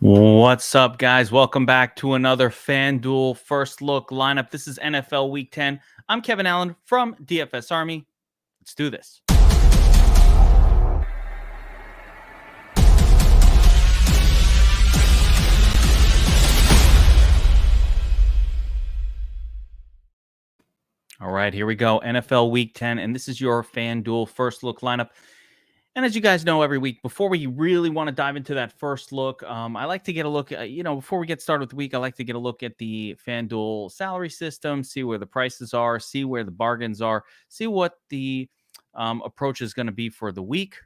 What's up, guys? Welcome back to another Fanduel First Look lineup. This is NFL Week 10. I'm Kevin Allen from DFS Army. Let's do this. All right, here we go. NFL Week 10, and this is your Fanduel First Look lineup. And as you guys know, every week, before we really want to dive into that first look, I like to get a look, before we get started with the week, I like to get a look at the FanDuel salary system, see where the prices are, see where the bargains are, see what the approach is going to be for the week.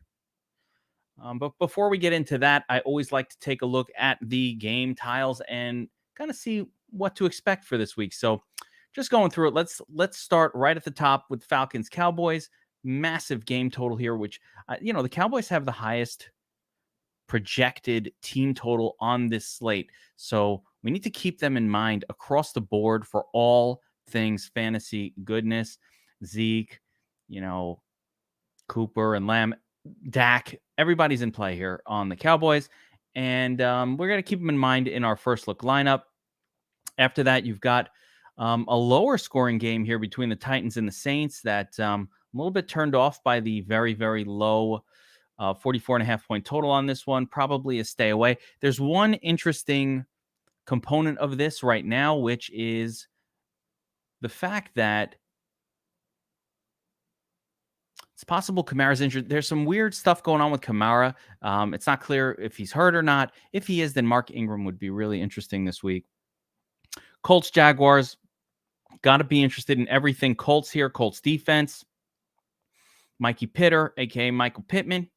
But before we get into that, I always like to take a look at the game tiles and kind of see what to expect for this week. So just going through it, let's start right at the top with Falcons Cowboys. Massive game total here, which, the Cowboys have the highest projected team total on this slate. So we need to keep them in mind across the board for all things fantasy goodness. Zeke, Cooper and Lamb, Dak, everybody's in play here on the Cowboys. And we're going to keep them in mind in our first look lineup. After that, you've got a lower scoring game here between the Titans and the Saints that a little bit turned off by the very, very low 44.5 point total on this one. Probably a stay away. There's one interesting component of this right now, which is the fact that it's possible Kamara's injured. There's some weird stuff going on with Kamara. It's not clear if he's hurt or not. If he is, then Mark Ingram would be really interesting this week. Colts, Jaguars. Got to be interested in everything Colts here. Colts defense. Mikey Pitter, a.k.a. Michael Pittman.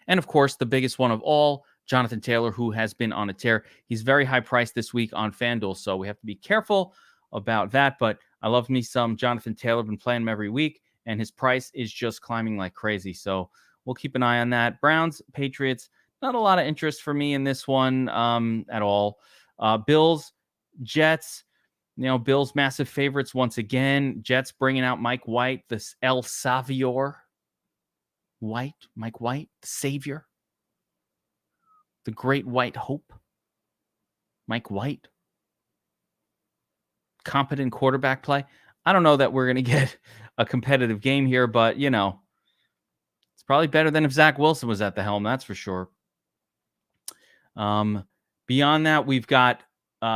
And, of course, the biggest one of all, Jonathan Taylor, who has been on a tear. He's very high priced this week on FanDuel, so we have to be careful about that. But I love me some Jonathan Taylor. Been playing him every week, and his price is just climbing like crazy. So we'll keep an eye on that. Browns, Patriots, not a lot of interest for me in this one at all. Bills, Jets. Bills massive favorites once again. Jets bringing out Mike White, this El Savior. Mike White, the savior. The great white hope. Mike White. Competent quarterback play. I don't know that we're going to get a competitive game here, but, it's probably better than if Zach Wilson was at the helm, that's for sure. Beyond that, we've got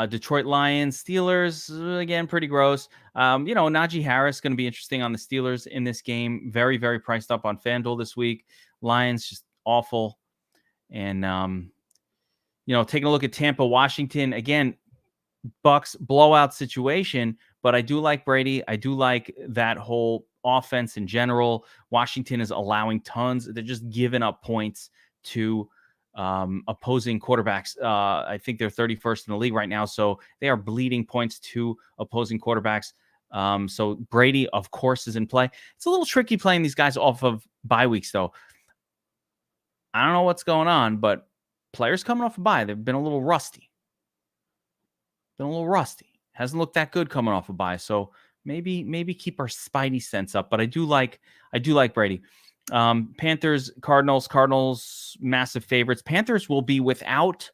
Detroit Lions, Steelers, again, pretty gross. Najee Harris going to be interesting on the Steelers in this game. Very, very priced up on FanDuel this week. Lions just awful. And, taking a look at Tampa, Washington, again, Bucks blowout situation, but I do like Brady. I do like that whole offense in general. Washington is allowing tons. They're just giving up points to opposing quarterbacks. I think they're 31st in the league right now, so they are bleeding points to opposing quarterbacks. So Brady, of course, is in play. It's a little tricky playing these guys off of bye weeks, though. I don't know what's going on, but players coming off a bye, they've been a little rusty. Hasn't looked that good coming off a bye, so maybe keep our spidey sense up. But I do like Brady. Panthers, Cardinals, massive favorites. Panthers will be without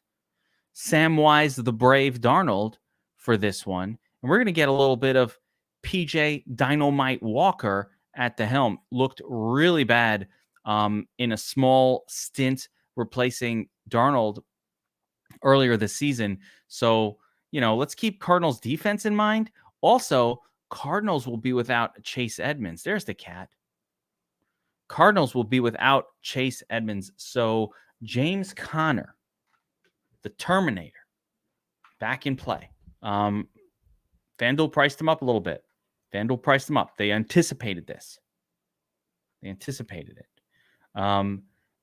Samwise the Brave Darnold for this one. And we're going to get a little bit of PJ Dynamite Walker at the helm. Looked really bad in a small stint replacing Darnold earlier this season. So, let's keep Cardinals defense in mind. Also, Cardinals will be without Chase Edmonds. There's the cat. Cardinals will be without Chase Edmonds. So James Conner, the Terminator, back in play. FanDuel priced him up a little bit. They anticipated this.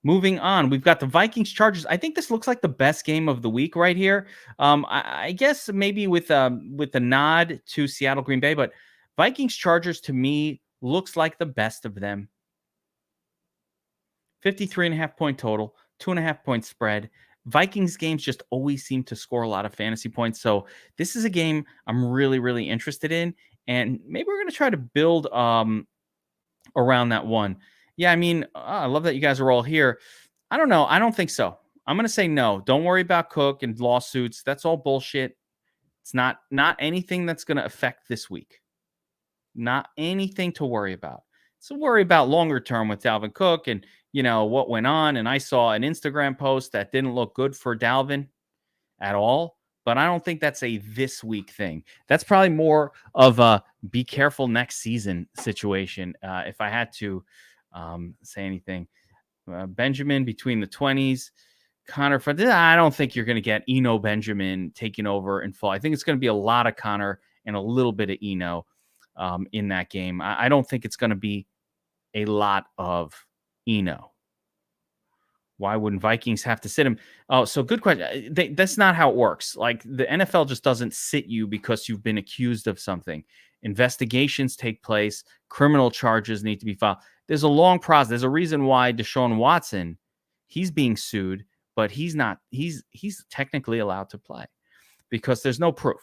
Moving on, we've got the Vikings Chargers. I think this looks like the best game of the week right here. I guess maybe with the nod to Seattle Green Bay, but Vikings Chargers to me looks like the best of them. 53.5 point total, 2.5 point spread. Vikings games just always seem to score a lot of fantasy points. So this is a game I'm really, really interested in. And maybe we're going to try to build around that one. Yeah, I love that you guys are all here. I don't know. I don't think so. I'm going to say no. Don't worry about Cook and lawsuits. That's all bullshit. It's not anything that's going to affect this week. Not anything to worry about. So worry about longer term with Dalvin Cook and, what went on. And I saw an Instagram post that didn't look good for Dalvin at all. But I don't think that's a this week thing. That's probably more of a be careful next season situation. If I had to say anything, Benjamin between the 20s, Connor. I don't think you're going to get Eno Benjamin taking over in fall. I think it's going to be a lot of Connor and a little bit of Eno in that game. I don't think it's going to be a lot of Eno. Why wouldn't Vikings have to sit him? Oh, so good question. That's not how it works. Like the NFL just doesn't sit you because you've been accused of something. Investigations take place. Criminal charges need to be filed. There's a long process. There's a reason why Deshaun Watson, he's being sued, but he's not. He's technically allowed to play because there's no proof.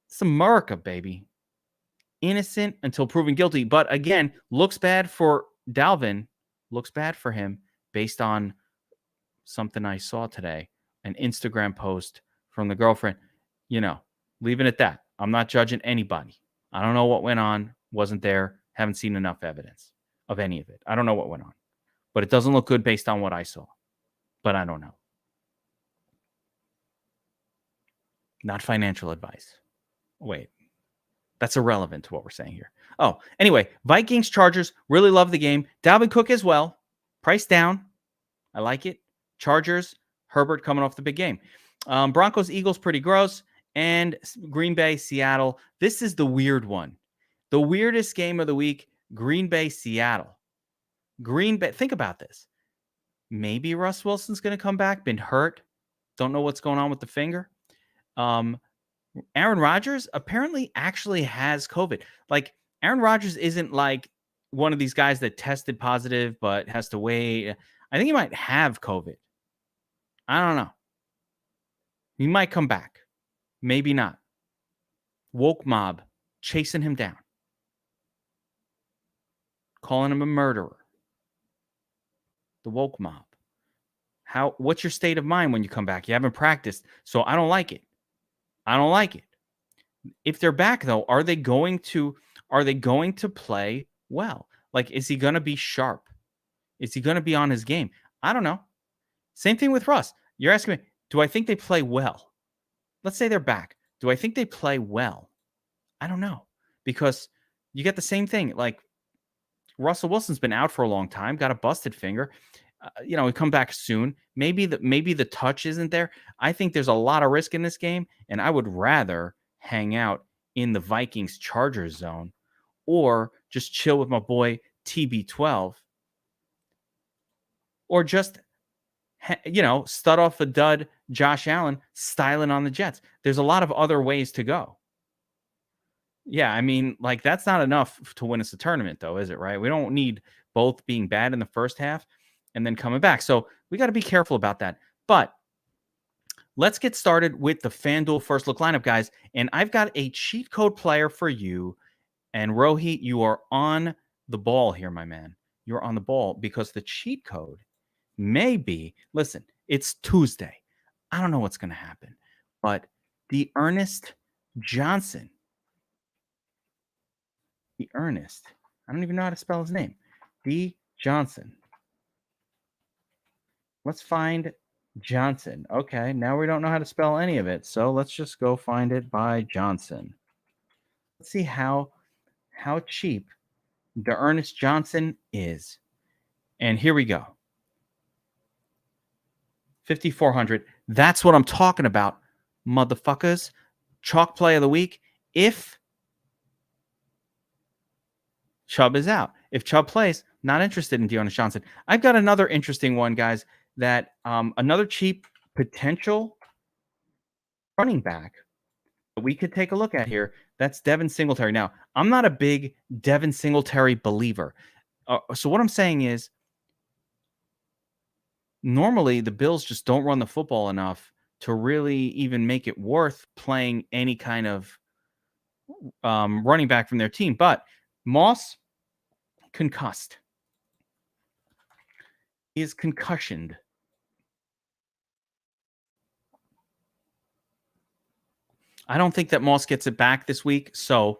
It's America, baby. Innocent until proven guilty. But again, looks bad for Dalvin. Looks bad for him. Based on something I saw today, an Instagram post from the girlfriend, leaving it at that. I'm not judging anybody. I don't know what went on. Wasn't there. Haven't seen enough evidence of any of it. I don't know what went on. But it doesn't look good based on what I saw. But I don't know. Not financial advice. Wait. That's irrelevant to what we're saying here. Oh, anyway, Vikings Chargers. Really love the game. Dalvin Cook as well. Price down. I like it. Chargers, Herbert coming off the big game. Broncos, Eagles, pretty gross. And Green Bay, Seattle. This is the weird one. The weirdest game of the week, Green Bay, Seattle. Green Bay, think about this. Maybe Russ Wilson's going to come back, been hurt. Don't know what's going on with the finger. Aaron Rodgers apparently actually has COVID. Like, Aaron Rodgers isn't like one of these guys that tested positive but has to wait. I think he might have COVID. I don't know. He might come back. Maybe not. Woke mob chasing him down. Calling him a murderer. The woke mob. What's your state of mind when you come back? You haven't practiced, so I don't like it. I don't like it. If they're back though, are they going to play well? Like, is he going to be sharp? Is he going to be on his game? I don't know. Same thing with Russ. You're asking me, do I think they play well? Let's say they're back. Do I think they play well? I don't know. Because you get the same thing. Like, Russell Wilson's been out for a long time, got a busted finger. He'll come back soon. Maybe the touch isn't there. I think there's a lot of risk in this game, and I would rather hang out in the Vikings Chargers zone or just chill with my boy TB12 or just stud off a dud Josh Allen styling on the Jets. There's a lot of other ways to go. Yeah, I mean, like, that's not enough to win us a tournament, though, is it, right? We don't need both being bad in the first half and then coming back. So we got to be careful about that. But let's get started with the FanDuel First Look lineup, guys. And I've got a cheat code player for you. And Rohit, you are on the ball here, my man. You're on the ball because the cheat code may be, listen, it's Tuesday. I don't know what's going to happen. But the Ernest Johnson, I don't even know how to spell his name. D. Johnson. Let's find Johnson. Okay, now we don't know how to spell any of it, so let's just go find it by Johnson. Let's see how cheap the Ernest Johnson is. And here we go. 5,400. That's what I'm talking about, motherfuckers. Chalk play of the week. If Chubb is out. If Chubb plays, not interested in Ernest Johnson. I've got another interesting one, guys, that another cheap potential running back that we could take a look at here. That's Devin Singletary. Now, I'm not a big Devin Singletary believer. So what I'm saying is, normally the Bills just don't run the football enough to really even make it worth playing any kind of running back from their team. But Moss, concussed. He is concussioned. I don't think that Moss gets it back this week. So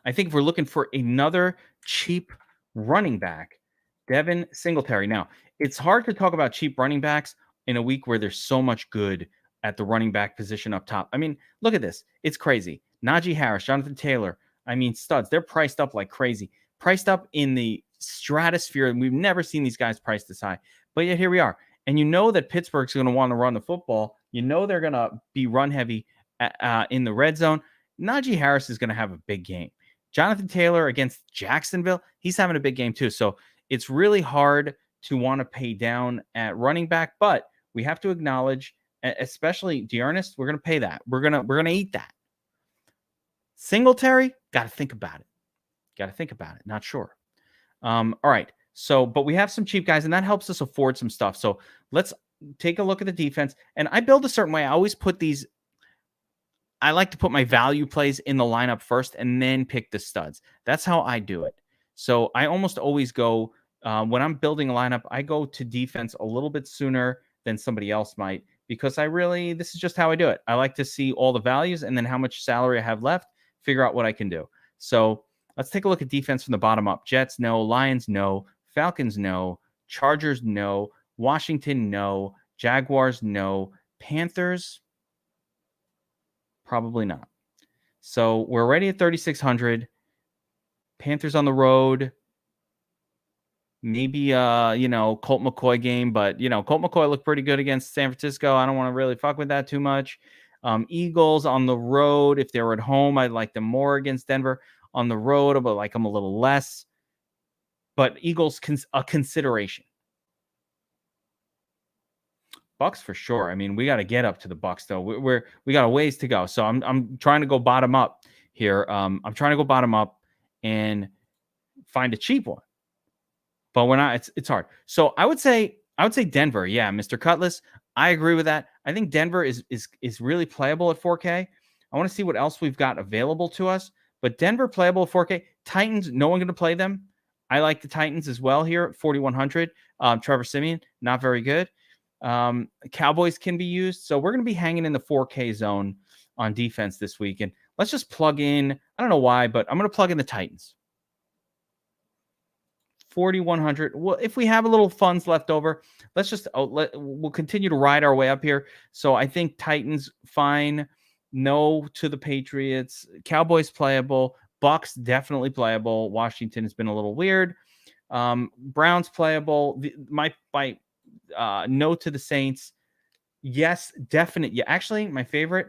I think if we're looking for another cheap running back, Devin Singletary. Now, it's hard to talk about cheap running backs in a week where there's so much good at the running back position up top. I mean, look at this. It's crazy. Najee Harris, Jonathan Taylor. I mean, studs. They're priced up like crazy. Priced up in the stratosphere. And we've never seen these guys priced this high. But yet here we are. And you know that Pittsburgh's going to want to run the football. You know they're going to be run heavy in the red zone. Najee Harris is going to have a big game. Jonathan Taylor against Jacksonville, he's having a big game too. So it's really hard to want to pay down at running back, but we have to acknowledge, especially Ernest, we're going to pay that. We're going to eat that. Singletary, got to think about it. Not sure. All right. So, but we have some cheap guys, and that helps us afford some stuff. So let's take a look at the defense. And I build a certain way. I always put these. I like to put my value plays in the lineup first and then pick the studs. That's how I do it. So I almost always go, when I'm building a lineup, I go to defense a little bit sooner than somebody else might, because this is just how I do it. I like to see all the values and then how much salary I have left, figure out what I can do. So let's take a look at defense from the bottom up. Jets, no. Lions, no. Falcons, no. Chargers, no. Washington, no. Jaguars, no. Panthers, probably not. So we're already at 3,600. Panthers on the road. Maybe, Colt McCoy game. But, Colt McCoy looked pretty good against San Francisco. I don't want to really fuck with that too much. Eagles on the road. If they were at home, I'd like them more against Denver. On the road, but like them a little less. But Eagles, a consideration. Bucks for sure. I mean, we got to get up to the Bucks though. We got a ways to go. So I'm trying to go bottom up here. I'm trying to go bottom up and find a cheap one. But we're not. It's hard. So I would say Denver. Yeah, Mr. Cutlass. I agree with that. I think Denver is really playable at 4K. I want to see what else we've got available to us. But Denver playable at 4K. Titans, no one going to play them. I like the Titans as well here at 4,100. Trevor Siemian, not very good. Cowboys can be used. So we're going to be hanging in the 4K zone on defense this week. And let's just plug in. I don't know why, but I'm going to plug in the Titans. 4,100. Well, if we have a little funds left over, let's just we'll continue to ride our way up here. So I think Titans fine. No to the Patriots. Cowboys playable. Bucks definitely playable. Washington has been a little weird. Browns playable. No to the Saints. Yes, definite. Yeah, actually, my favorite.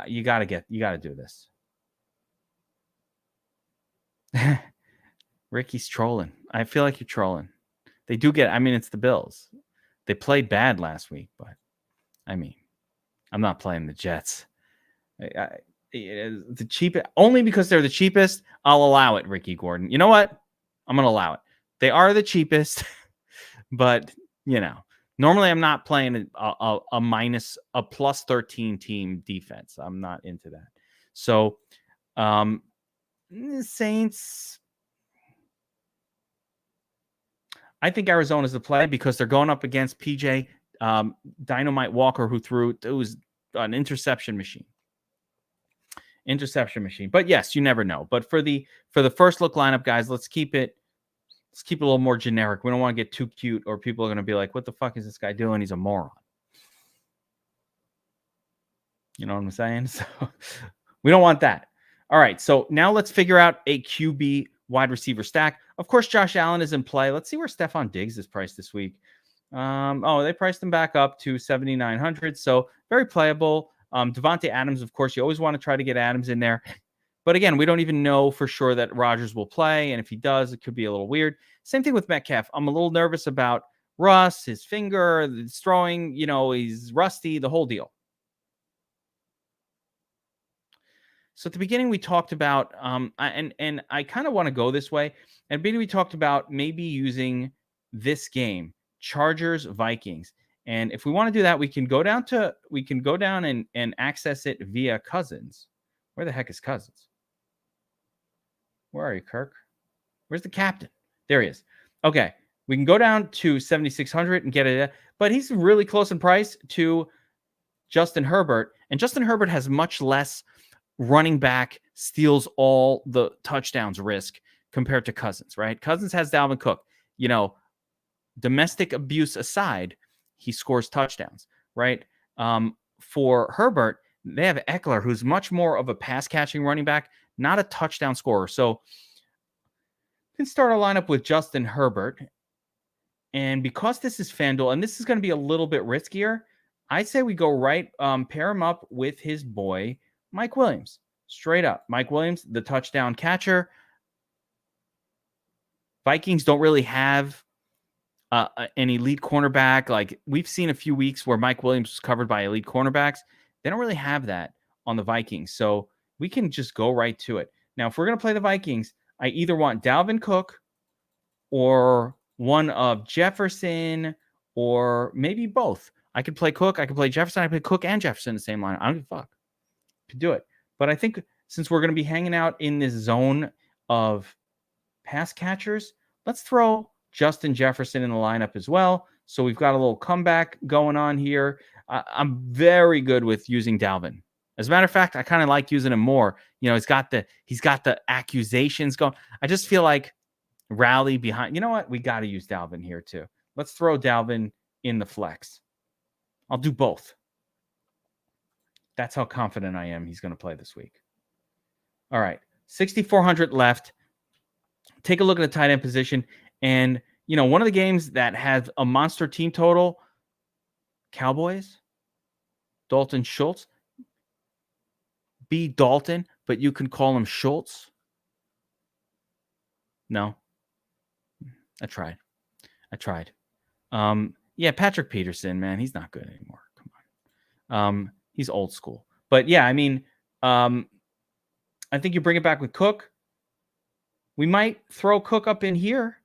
You got to do this. Ricky's trolling. I feel like you're trolling. They do get. I mean, it's the Bills. They played bad last week, but I mean, I'm not playing the Jets. The cheapest, only because they're the cheapest. I'll allow it, Ricky Gordon. You know what? I'm gonna allow it. They are the cheapest, but normally I'm not playing a plus 13 team defense. I'm not into that. So, Saints. I think Arizona's the play because they're going up against PJ Dynamite Walker, who threw. It was an interception machine. But yes, you never know. But for the first look lineup, guys, let's keep it a little more generic. We don't want to get too cute, or people are going to be like, "What the fuck is this guy doing? He's a moron." You know what I'm saying? So we don't want that. All right. So now let's figure out a QB wide receiver stack. Of course, Josh Allen is in play. Let's see where Stephon Diggs is priced this week. They priced him back up to 7,900. So very playable. Devontae Adams, of course, you always want to try to get Adams in there. But again, we don't even know for sure that Rodgers will play. And if he does, it could be a little weird. Same thing with Metcalf. I'm a little nervous about Russ, his finger, his throwing, he's rusty, the whole deal. So at the beginning, we talked about, and I kind of want to go this way. At the beginning, we talked about maybe using this game, Chargers, Vikings. And if we want to do that, we can go down and access it via Cousins. Where the heck is Cousins? Where are you, Kirk? Where's the captain? There he is. Okay. We can go down to 7,600 and get it. But he's really close in price to Justin Herbert, and Justin Herbert has much less running back steals all the touchdowns risk compared to Cousins, right? Cousins has Dalvin Cook. Domestic abuse aside, he scores touchdowns, right? For Herbert, they have Eckler, who's much more of a pass-catching running back, not a touchdown scorer. So you can start a lineup with Justin Herbert. And because this is Fanduel, and this is going to be a little bit riskier, I'd say we go right, pair him up with his boy, Mike Williams. Straight up. Mike Williams, the touchdown catcher. Vikings don't really have an elite cornerback. Like, we've seen a few weeks where Mike Williams was covered by elite cornerbacks. They don't really have that on the Vikings. So we can just go right to it. Now, if we're going to play the Vikings, I either want Dalvin Cook or one of Jefferson, or maybe both. I could play Cook. I could play Jefferson. I could play Cook and Jefferson in the same line. I don't give a fuck. Could do it. But I think since we're going to be hanging out in this zone of pass catchers, let's throw Justin Jefferson in the lineup as well. So we've got a little comeback going on here. I'm very good with using Dalvin. As a matter of fact, I kind of like using him more. He's got the accusations going. I just feel like rally behind. You know what? We got to use Dalvin here too. Let's throw Dalvin in the flex. I'll do both. That's how confident I am he's going to play this week. All right. 6,400 left. Take a look at the tight end position. And, one of the games that has a monster team total, Cowboys, Dalton Schultz. B. Dalton, but you can call him Schultz. No. I tried. Yeah, Patrick Peterson, man, he's not good anymore. Come on. He's old school. But yeah, I think you bring it back with Cook. We might throw Cook up in here.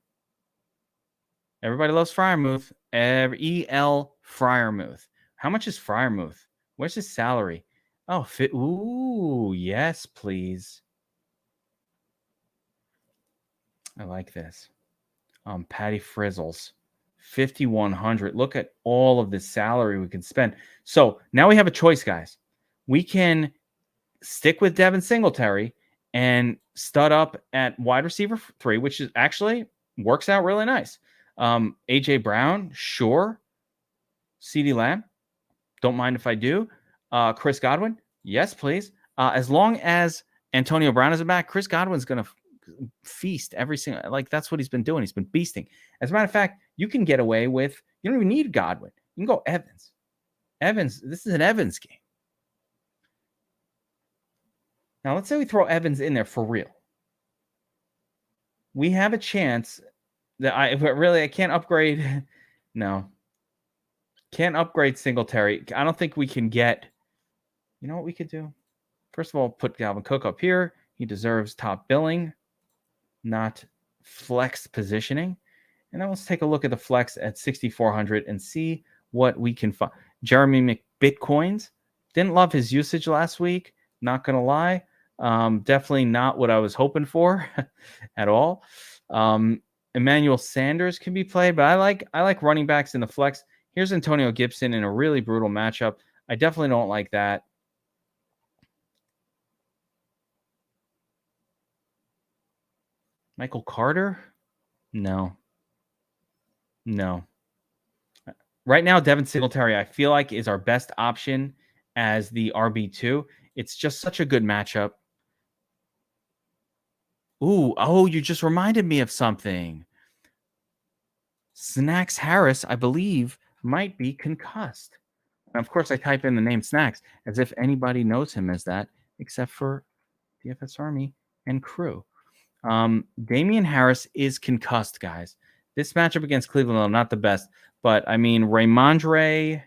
Everybody loves Freiermuth. E.L. Freiermuth. How much is Freiermuth? Where's his salary? Oh, ooh, yes, please. I like this. Patty Frizzles. 5,100. Look at all of this salary we can spend. So now we have a choice, guys. We can stick with Devin Singletary and stud up at wide receiver 3, which is actually works out really nice. AJ Brown, sure. CeeDee Lamb, don't mind if I do. Chris Godwin, yes, please. As long as Antonio Brown is back, Chris Godwin's going to feast every single, that's what he's been doing. He's been beasting. As a matter of fact, you can get away with, you don't even need Godwin. You can go Evans. This is an Evans game. Now, let's say we throw Evans in there for real. We have a chance that I can't upgrade. No. Can't upgrade Singletary. I don't think we can get, you know what we could do? First of all, put Dalvin Cook up here. He deserves top billing, not flex positioning. And then let's take a look at the flex at 6,400 and see what we can find. Jeremy McBitcoins. Didn't love his usage last week. Not going to lie. Definitely not what I was hoping for at all. Emmanuel Sanders can be played, but I like running backs in the flex. Here's Antonio Gibson in a really brutal matchup. I definitely don't like that. Michael Carter? No. Right now, Devin Singletary, I feel like, is our best option as the RB2. It's just such a good matchup. You just reminded me of something. Snacks Harris, I believe, might be concussed. And of course, I type in the name Snacks as if anybody knows him as that, except for DFS Army and crew. Damian Harris is concussed, guys. This matchup against Cleveland, not the best. But, Raymondre,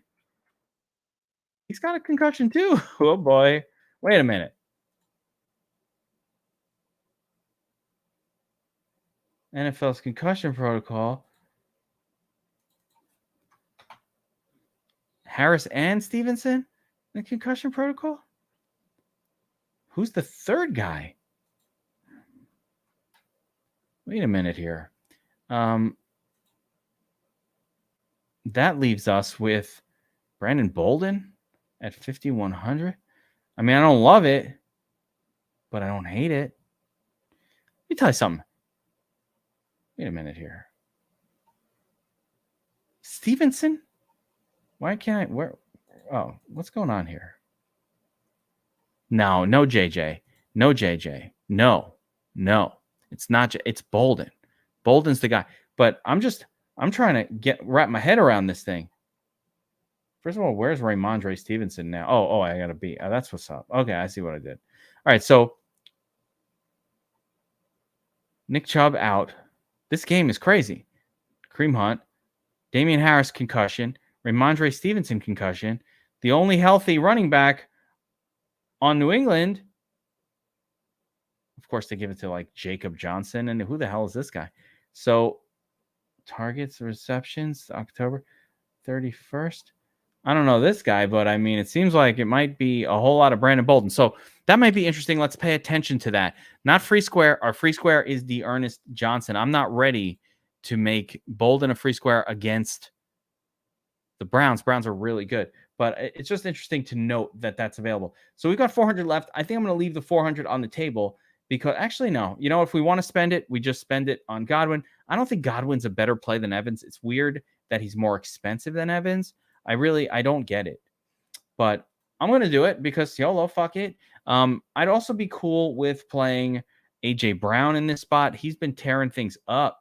he's got a concussion too. Oh, boy. Wait a minute. NFL's concussion protocol. Harris and Stevenson? The concussion protocol? Who's the third guy? Wait a minute here. That leaves us with Brandon Bolden. at 5,100. I mean, I don't love it, but I don't hate it. Let me tell you something. Wait a minute here. Stevenson? Why can't I? Where? Oh, what's going on here? No, JJ. No, JJ. No. It's not. It's Bolden. Bolden's the guy. But I'm trying to wrap my head around this thing. First of all, where's Ramondre Stevenson now? Oh, I got to be. Oh, that's what's up. Okay, I see what I did. All right, so Nick Chubb out. This game is crazy. Kareem Hunt, Damian Harris concussion, Ramondre Stevenson concussion. The only healthy running back on New England. Of course, they give it to like Jacob Johnson. And who the hell is this guy? So targets, receptions, October 31st. I don't know this guy, but I mean, it seems like it might be a whole lot of Brandon Bolden. So that might be interesting. Let's pay attention to that. Not free square. Our free square is the Ernest Johnson. I'm not ready to make Bolden a free square against the Browns. Browns are really good, but it's just interesting to note that that's available. So we've got 400 left. I think I'm going to leave the 400 on the table because actually, no, you know, if we want to spend it, we just spend it on Godwin. I don't think Godwin's a better play than Evans. It's weird that he's more expensive than Evans. I don't get it, but I'm going to do it because YOLO, fuck it. I'd also be cool with playing AJ Brown in this spot. He's been tearing things up.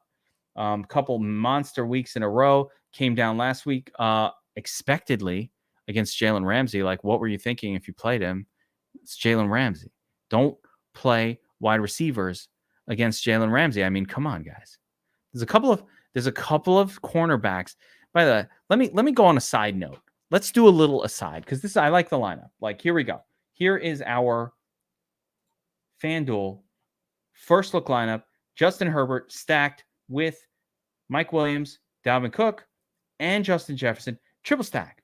Couple monster weeks in a row, came down last week, expectedly against Jalen Ramsey. Like, what were you thinking if you played him? It's Jalen Ramsey. Don't play wide receivers against Jalen Ramsey. I mean, come on, guys. There's a couple of cornerbacks. By the way, let me go on a side note. Let's do a little aside because I like the lineup. Like, here we go. Here is our FanDuel first look lineup. Justin Herbert stacked with Mike Williams, Dalvin Cook, and Justin Jefferson. Triple stack.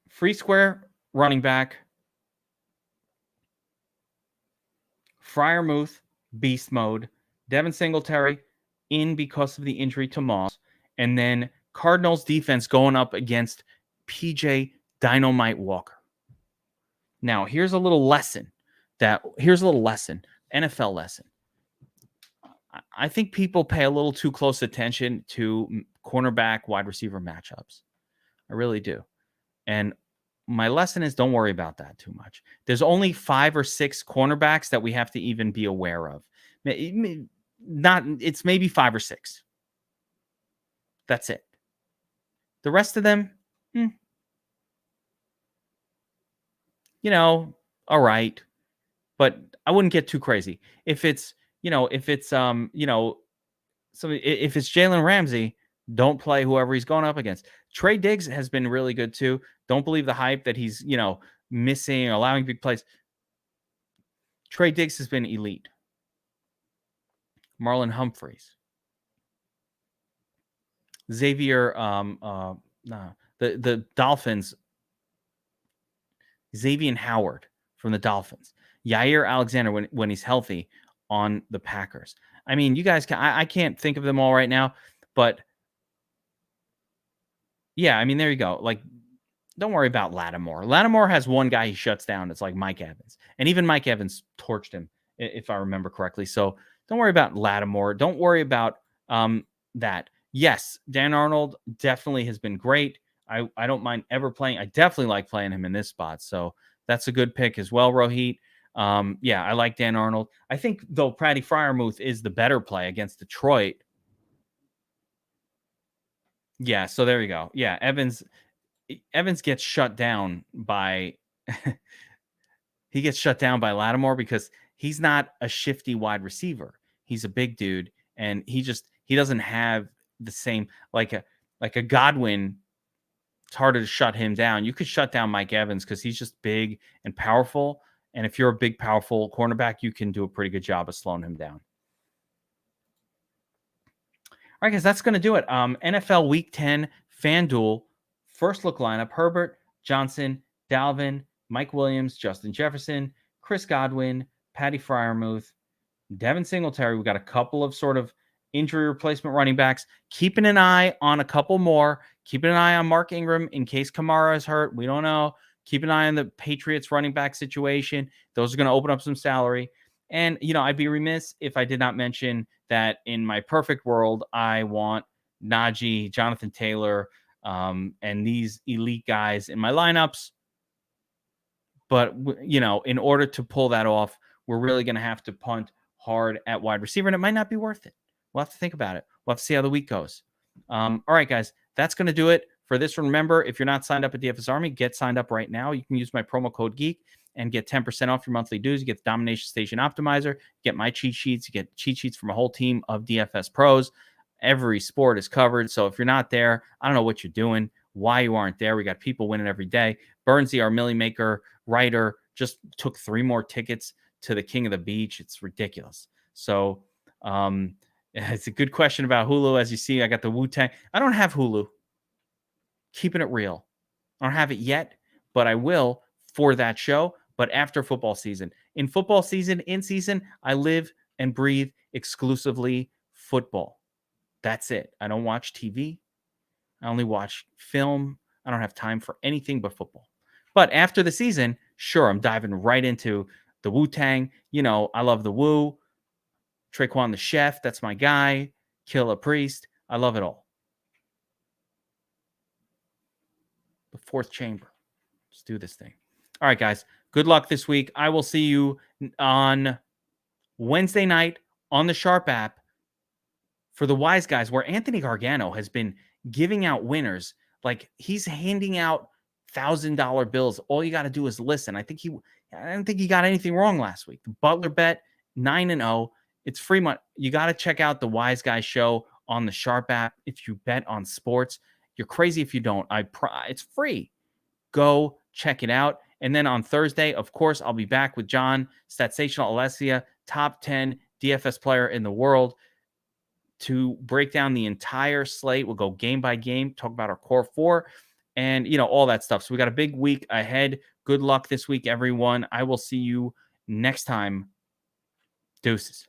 Free square running back. Freiermuth, beast mode. Devin Singletary in because of the injury to Moss. And then Cardinals defense going up against PJ Dynamite Walker. Now, here's a little lesson. NFL lesson. I think people pay a little too close attention to cornerback wide receiver matchups. I really do. And my lesson is don't worry about that too much. There's only 5 or 6 cornerbacks that we have to even be aware of. It's maybe 5 or 6. That's it. The rest of them, all right. But I wouldn't get too crazy. If it's Jalen Ramsey, don't play whoever he's going up against. Trey Diggs has been really good too. Don't believe the hype that he's, missing or allowing big plays. Trey Diggs has been elite. Marlon Humphreys. Xavier, the Dolphins. Xavier Howard from the Dolphins. Yair Alexander when he's healthy on the Packers. I mean, you guys I can't think of them all right now, but yeah, I mean, there you go. Like, don't worry about Lattimore. Lattimore has one guy he shuts down. It's like Mike Evans. And even Mike Evans torched him, if I remember correctly. So don't worry about Lattimore. Don't worry about that. Yes, Dan Arnold definitely has been great. I don't mind ever playing. I definitely like playing him in this spot. So that's a good pick as well, Rohit. Yeah, I like Dan Arnold. I think, though, Patty Freiermuth is the better play against Detroit. Yeah, so there you go. Yeah, Evans gets shut down by he gets shut down by Lattimore because he's not a shifty wide receiver. He's a big dude, and he doesn't have the same like a Godwin. It's harder to shut him down. You could shut down Mike Evans because he's just big and powerful. And if you're a big, powerful cornerback, you can do a pretty good job of slowing him down. All right, guys, that's going to do it. NFL Week 10 FanDuel first look lineup: Herbert, Johnson, Dalvin, Mike Williams, Justin Jefferson, Chris Godwin, Patty Freiermuth, Devin Singletary. We got a couple of sort of injury replacement running backs. Keeping an eye on a couple more. Keep an eye on Mark Ingram in case Kamara is hurt. We don't know. Keep an eye on the Patriots running back situation. Those are going to open up some salary. And, I'd be remiss if I did not mention that in my perfect world, I want Najee, Jonathan Taylor, and these elite guys in my lineups. But, in order to pull that off, we're really going to have to punt hard at wide receiver, and it might not be worth it. We'll have to think about it. We'll have to see how the week goes. All right, guys, that's going to do it for this one. Remember, if you're not signed up at DFS Army, get signed up right now. You can use my promo code Geek and get 10% off your monthly dues. You get the Domination Station Optimizer, you get my cheat sheets, you get cheat sheets from a whole team of DFS pros. Every sport is covered. So if you're not there, I don't know what you're doing, why you aren't there. We got people winning every day. Burnsy, our Millie Maker writer, just took 3 more tickets to the King of the Beach. It's ridiculous. So it's a good question about Hulu. As you see, I got the Wu-Tang. I don't have Hulu. Keeping it real. I don't have it yet, but I will for that show, but after football season. In football season, in season, I live and breathe exclusively football. That's it. I don't watch TV. I only watch film. I don't have time for anything but football. But after the season, sure, I'm diving right into the Wu-Tang. I love the Wu. Traquan the Chef, that's my guy. Killa Priest. I love it all. The fourth chamber. Let's do this thing. All right, guys. Good luck this week. I will see you on Wednesday night on the Sharp app for the Wise Guys, where Anthony Gargano has been giving out winners. Like, he's handing out $1,000 bills. All you got to do is listen. I don't think he got anything wrong last week. The Butler bet 9-0. It's free money. You got to check out the Wise Guys show on the Sharp app if you bet on sports. You're crazy if you don't. It's free. Go check it out. And then on Thursday, of course, I'll be back with John, Statsational Alessia, top 10 DFS player in the world, to break down the entire slate. We'll go game by game, talk about our core 4, and, all that stuff. So we got a big week ahead. Good luck this week, everyone. I will see you next time. Deuces.